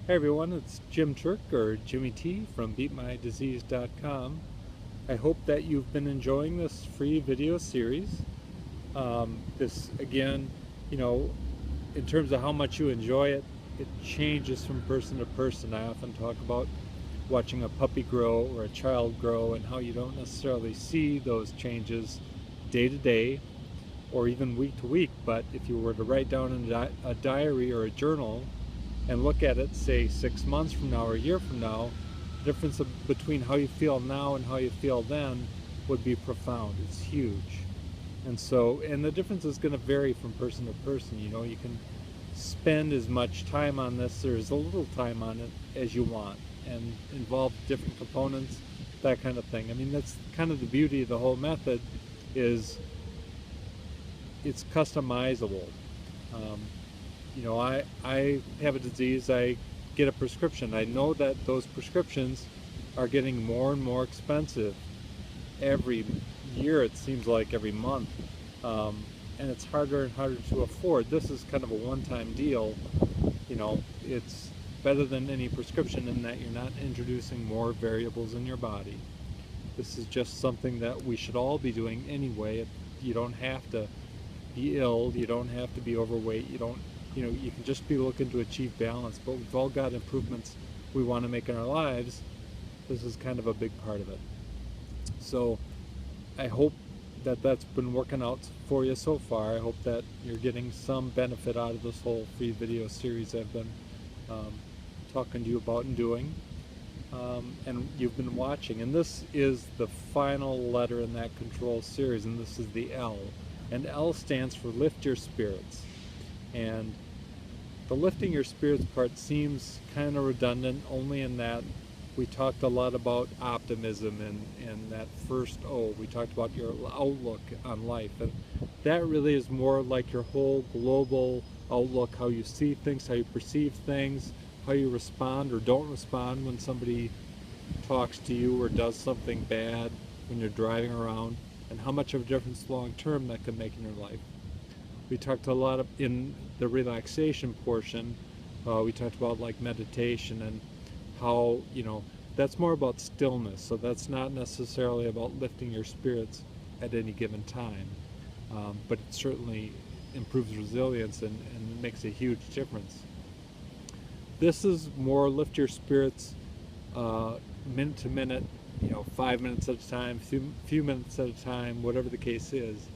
Hey everyone, it's Jim Turk or Jimmy T from BeatMyDisease.com. I hope that you've been enjoying this free video series. This again, you know, in terms of how much you enjoy it, it changes from person to person. I often talk about watching a puppy grow or a child grow and how you don't necessarily see those changes day to day or even week to week, but if you were to write down in a diary or a journal and look at it, say 6 months from now or a year from now, the difference between how you feel now and how you feel then would be profound. It's huge. And the difference is going to vary from person to person. You know, you can spend as much time on this or as little time on it as you want and involve different components, that kind of thing. I mean, that's kind of the beauty of the whole method is it's customizable. Um, I have a disease, I get a prescription. I know that those prescriptions are getting more and more expensive every year, it seems like every month. Um, and it's harder and harder to afford. This is kind of a one-time deal. You know, it's better than any prescription in that you're not introducing more variables in your body. This is just something that we should all be doing anyway. You don't have to be ill, you don't have to be overweight, you can just be looking to achieve balance, but we've all got improvements we want to make in our lives. This is kind of a big part of it. So I hope that that's been working out for you so far. I hope that you're getting some benefit out of this whole free video series I've been um, talking to you about and doing. And you've been watching. And this is the final letter in that control series, and this is the L. And L stands for lift your spirits. And the lifting your spirits part seems kind of redundant, only in that we talked a lot about optimism and that first O. We talked about your outlook on life. And that really is more like your whole global outlook, how you see things, how you perceive things, how you respond or don't respond when somebody talks to you or does something bad when you're driving around, and how much of a difference long term that can make in your life. We talked a lot in the relaxation portion. We talked about like meditation and how, that's more about stillness. So that's not necessarily about lifting your spirits at any given time. But it certainly improves resilience and makes a huge difference. This is more lift your spirits minute to minute, 5 minutes at a time, few minutes at a time, whatever the case is.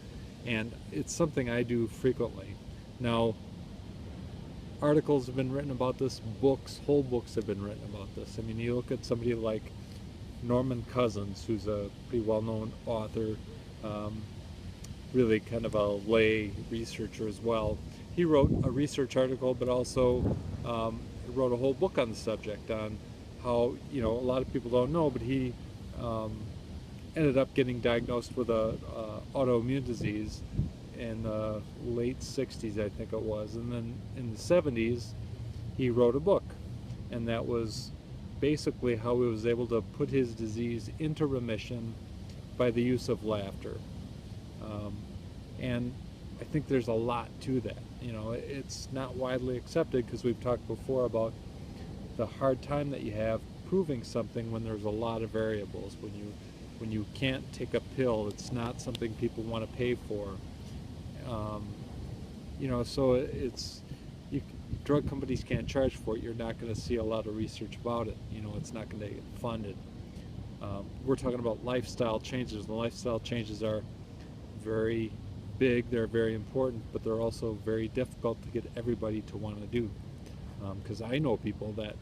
And it's something I do frequently. Now, articles have been written about this, whole books have been written about this. I mean, you look at somebody like Norman Cousins, who's a pretty well-known author, really kind of a lay researcher as well. He wrote a research article, but also wrote a whole book on the subject on how, a lot of people don't know, but he ended up getting diagnosed with a autoimmune disease in the late 60s, I think it was. And then in the 70s, he wrote a book. And that was basically how he was able to put his disease into remission by the use of laughter. And I think there's a lot to that. It's not widely accepted because we've talked before about the hard time that you have proving something when there's a lot of variables. When you can't take a pill, it's not something people want to pay for. So drug companies can't charge for it. You're not going to see a lot of research about it. It's not going to get funded. We're talking about lifestyle changes. The lifestyle changes are very big, they're very important, but they're also very difficult to get everybody to want to do. Because I know people that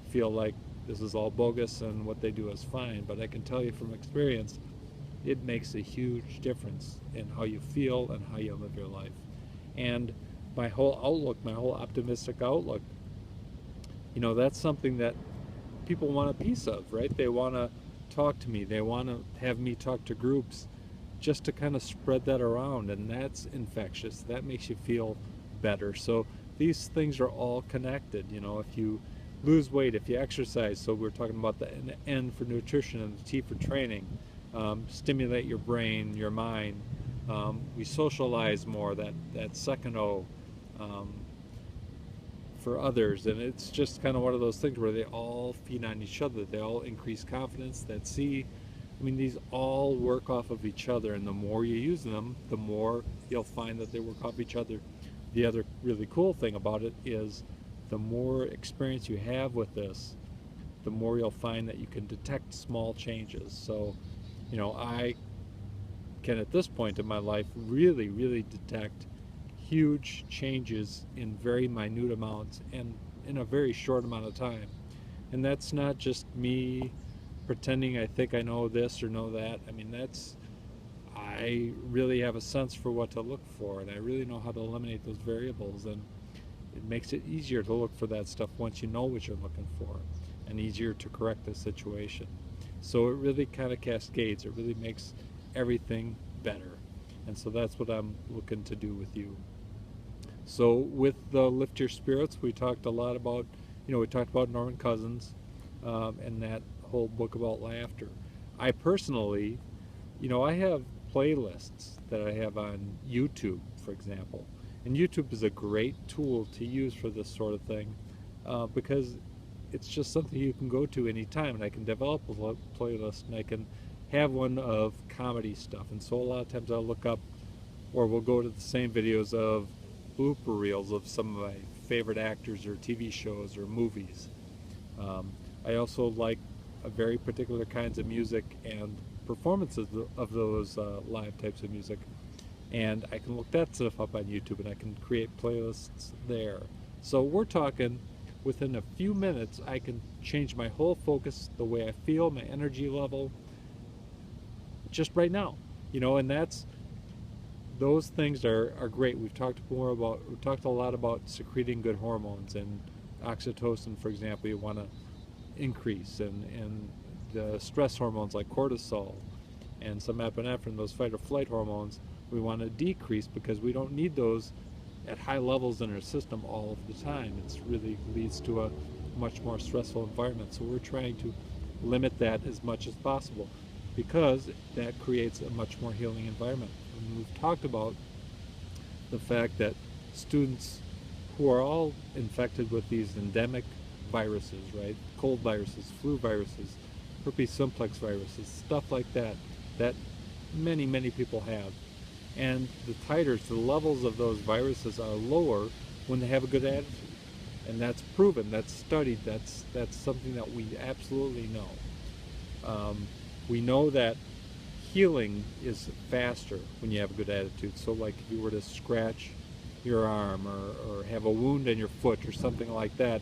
feel like this is all bogus and what they do is fine, but I can tell you from experience, it makes a huge difference in how you feel and how you live your life. And my whole outlook, my whole optimistic outlook, that's something that people want a piece of, right? They want to talk to me, they want to have me talk to groups just to kind of spread that around, and that's infectious. That makes you feel better. So these things are all connected. If you lose weight, if you exercise, so we're talking about the N for nutrition and the T for training, stimulate your brain, your mind. We socialize more, that second O. for others, and it's just kind of one of those things where they all feed on each other. They all increase confidence. That C, I mean, these all work off of each other, and the more you use them, the more you'll find that they work off each other. The other really cool thing about it is the more experience you have with this, the more you'll find that you can detect small changes. So, I can at this point in my life really, really detect huge changes in very minute amounts and in a very short amount of time. And that's not just me pretending I think I know this or know that. I mean, I really have a sense for what to look for, and I really know how to eliminate those variables, and it makes it easier to look for that stuff once you know what you're looking for, and easier to correct the situation. So it really kind of cascades. It really makes everything better. And so that's what I'm looking to do with you. So with the Lift Your Spirits, we talked a lot about, we talked about Norman Cousins and that whole book about laughter. I personally, I have playlists that I have on YouTube, for example. And YouTube is a great tool to use for this sort of thing because it's just something you can go to anytime, and I can develop a playlist, and I can have one of comedy stuff. And so a lot of times I'll look up, or we'll go to the same videos of blooper reels of some of my favorite actors or TV shows or movies. I also like very particular kinds of music and performances of those live types of music, and I can look that stuff up on YouTube, and I can create playlists there. So we're talking within a few minutes I can change my whole focus, the way I feel, my energy level, just right now, and those things are great. We've talked a lot about secreting good hormones, and oxytocin, for example, you want to increase, and the stress hormones like cortisol and some epinephrine, those fight or flight hormones, we want to decrease because we don't need those at high levels in our system all of the time. It really leads to a much more stressful environment. So we're trying to limit that as much as possible because that creates a much more healing environment. And we've talked about the fact that students who are all infected with these endemic viruses, right? Cold viruses, flu viruses, herpes simplex viruses, stuff like that, that many, many people have. And the titers, the levels of those viruses are lower when they have a good attitude. And that's proven, that's studied, that's something that we absolutely know. We know that healing is faster when you have a good attitude. So like if you were to scratch your arm or have a wound in your foot or something like that,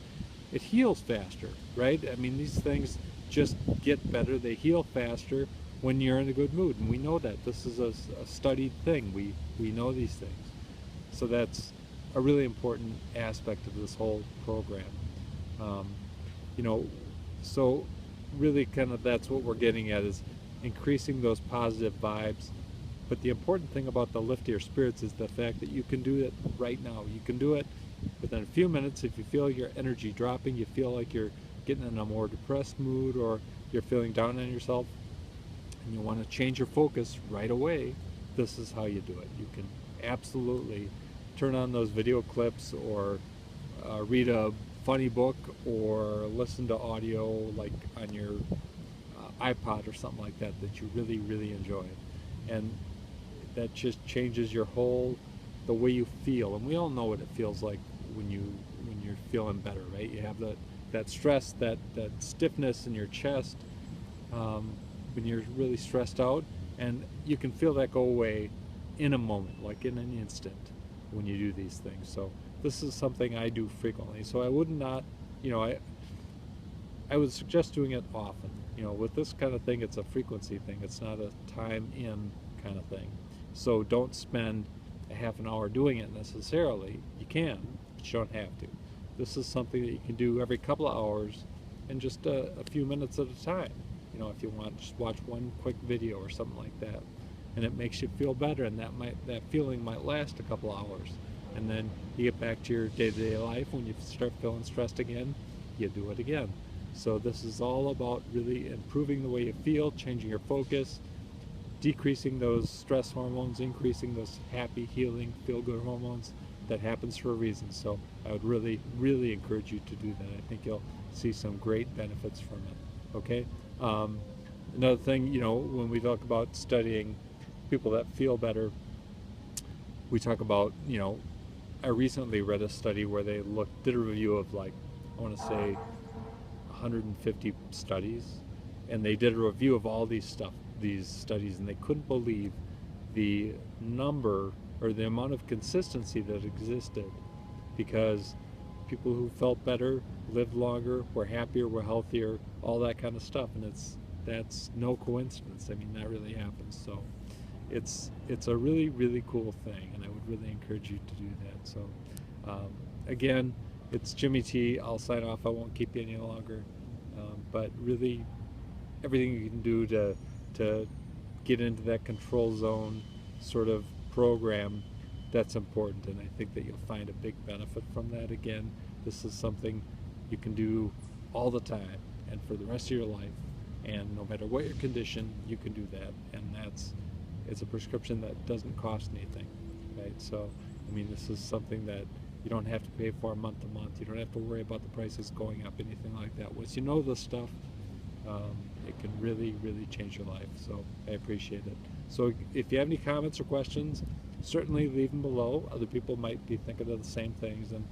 it heals faster, right? I mean, these things just get better, they heal faster when you're in a good mood, and we know that. This is a studied thing. We know these things. So that's a really important aspect of this whole program. So really kind of that's what we're getting at, is increasing those positive vibes. But the important thing about the Lift Your Spirits is the fact that you can do it right now. You can do it within a few minutes. If you feel your energy dropping, you feel like you're getting in a more depressed mood, or you're feeling down on yourself, and you want to change your focus right away, this is how you do it. You can absolutely turn on those video clips, or read a funny book, or listen to audio like on your iPod or something like that you really, really enjoy. And that just changes the way you feel. And we all know what it feels like when you're feeling better, right? You have that stress, that stiffness in your chest when you're really stressed out, and you can feel that go away in a moment, like in an instant, when you do these things. So this is something I do frequently. So I would not, I would suggest doing it often. With this kind of thing, it's a frequency thing. It's not a time in kind of thing. So don't spend a half an hour doing it necessarily. You can, but you don't have to. This is something that you can do every couple of hours and just a few minutes at a time. If you want, just watch one quick video or something like that, and it makes you feel better, and that feeling might last a couple of hours, and then you get back to your day-to-day life. When you start feeling stressed again, you do it again. So this is all about really improving the way you feel, changing your focus, decreasing those stress hormones, increasing those happy, healing, feel-good hormones, that happens for a reason. So I would really, really encourage you to do that. I think you'll see some great benefits from it. Okay. Um, Another thing, when we talk about studying people that feel better, we talk about, I recently read a study where they did a review of, like, I want to say 150 studies, and they did a review of all these studies, and they couldn't believe the number or the amount of consistency that existed, because people who felt better lived longer, were happier, were healthier, all that kind of stuff. And that's no coincidence. I mean, that really happens. So it's a really, really cool thing, and I would really encourage you to do that. So again, it's Jimmy T. I'll sign off. I won't keep you any longer. But really, everything you can do to get into that control zone sort of program, that's important, and I think that you'll find a big benefit from that. Again, this is something you can do all the time and for the rest of your life, and no matter what your condition, you can do that. And it's a prescription that doesn't cost anything, right? So I mean, this is something that you don't have to pay for month to month. You don't have to worry about the prices going up, anything like that. Once you know this stuff, it can really, really change your life. So I appreciate it. So if you have any comments or questions, certainly leave them below. Other people might be thinking of the same things and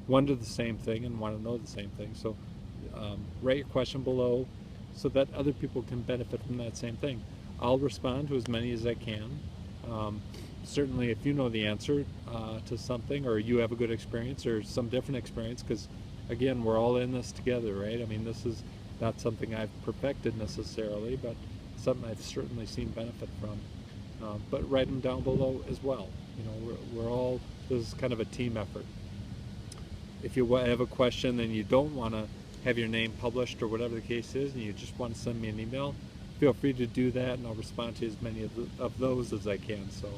wonder the same thing and want to know the same thing. So write your question below so that other people can benefit from that same thing. I'll respond to as many as I can. Certainly if you know the answer to something, or you have a good experience or some different experience, because again, we're all in this together, right? I mean, this is not something I've perfected necessarily, but something I've certainly seen benefit from. But write them down below as well. We're all, this is kind of a team effort. If you have a question and you don't want to have your name published or whatever the case is, and you just want to send me an email, feel free to do that, and I'll respond to as many of those as I can. So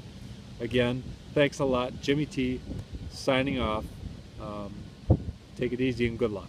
again, thanks a lot. Jimmy T, signing off. Take it easy and good luck.